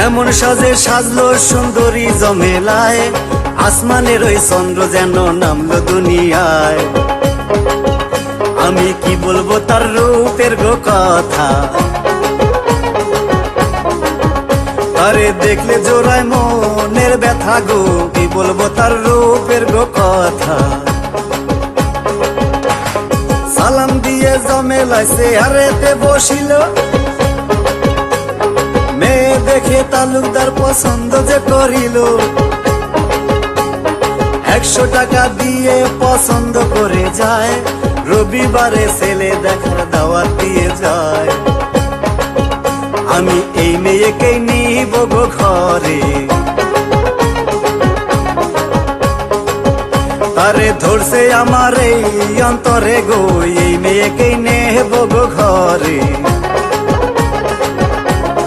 এমন সাজে সাজলো সুন্দরী জমেলায়, আসমানের ওই চন্দ্র যেন নামলো দুনিয়ায়। আমি কি বলবো তার রূপের গো কথা, আরে দেখলে জোড়ায় মনের ব্যথা গো। কি বলবো তার রূপের গো কথা। সালাম দিয়ে জমেলায় চেয়ারেতে বসিল, মেয়ে দেখে তালুকদার পছন্দ যে করিল। 100 টাকা দিয়ে পছন্দ করে যায়, রবিবারে ছেলে দেখার দাওয়াত দিয়ে যায়। আমি এই মেয়েকেই নিব গো ঘরে, তারে ধরছে আমার এই অন্তরে গো। এই মেয়েকেই নেব গো ঘরে।